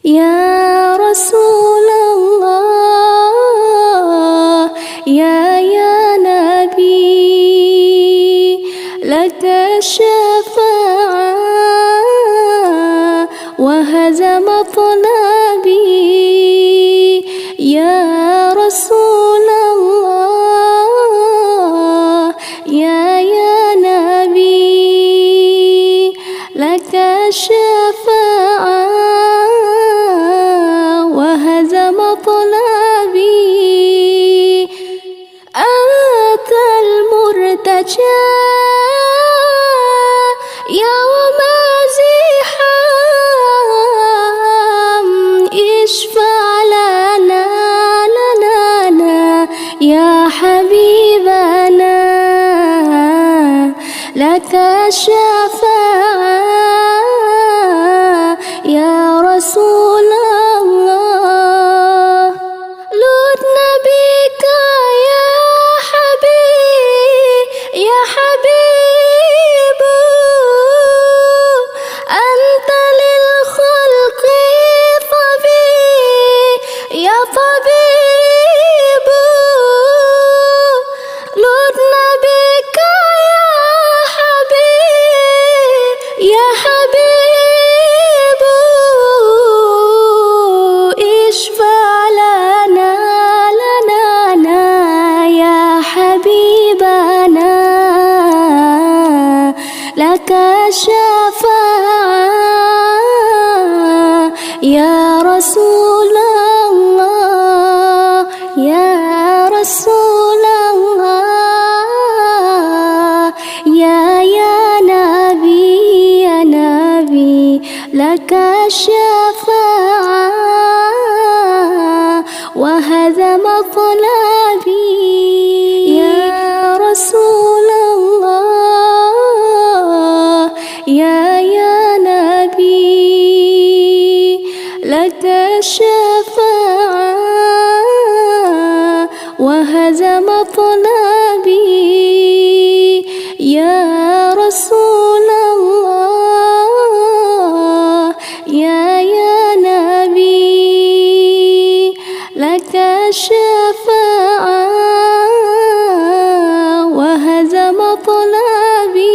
يا رسول الله يا نبي لك الشفاعة وهذا مطلبي يا رسول الله يا نبي لك الشفاعة وهذا مطلبي أنت المرتجى يوم زحام اشفع لنا يا حبيبنا لك الشفاعة يا رسول الله لدنا بك يا حبيب أنت للخلق طبيب يا طبيب لدنا بك يا حبيب اشفع لنا يا حبيبنا لك الشفاعة يا رسول الله يا رسول الله يا نبي لك الشفاعة وهذا مطلبي يا رسول الله يا نبي لك الشفاعة وهذا مطلبي يا رسول الله يا نبي لك الشفاعة وهذا مطلبي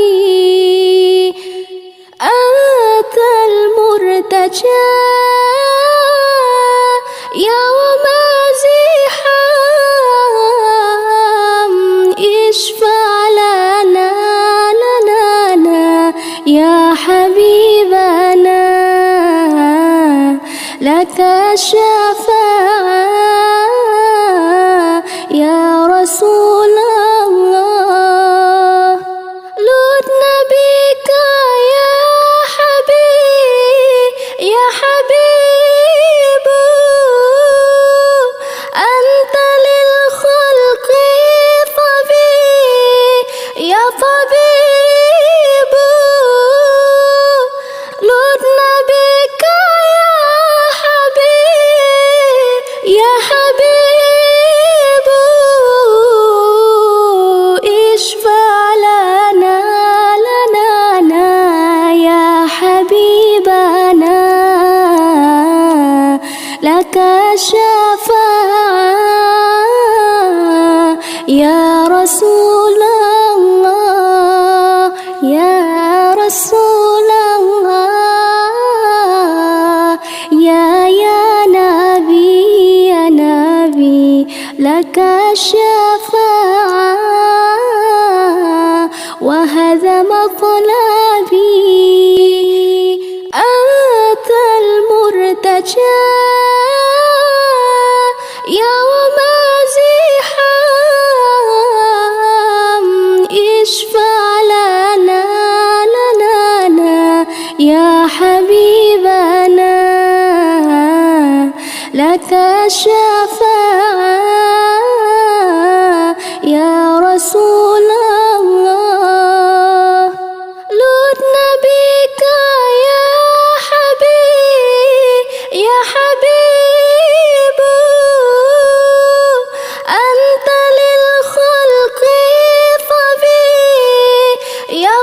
أنت المرتجى يوم زحام اشفع لنا يا حبيبنا لك الشفاعة يا رسول الله لدنا بك يا حبيب أنت للخلق طبيب يا طبيب لدنا بك يا حبيب اشفع لنا يا حبيبنا لك الشفاعة يا رسول الله يا رسول الله يا نبي لك الشفاعة وهذا مطلبي أنت المرتجى يوم زحام اشفع لنا يا حبيبنا لك الشفاعة يا رسول الله لدنا بك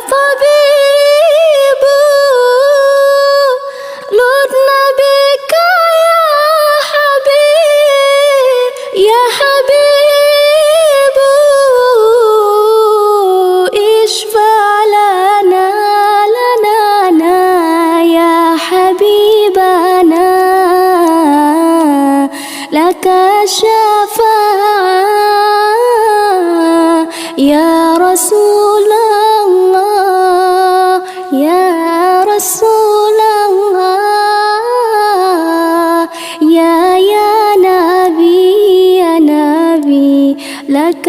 طبيب لطنا بك يا حبيب اشفع لنا يا حبيبنا لك الشفاعة يا رسول الله يا رسول الله يا نبي لك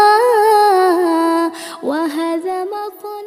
الشفاعة وهذا مطلب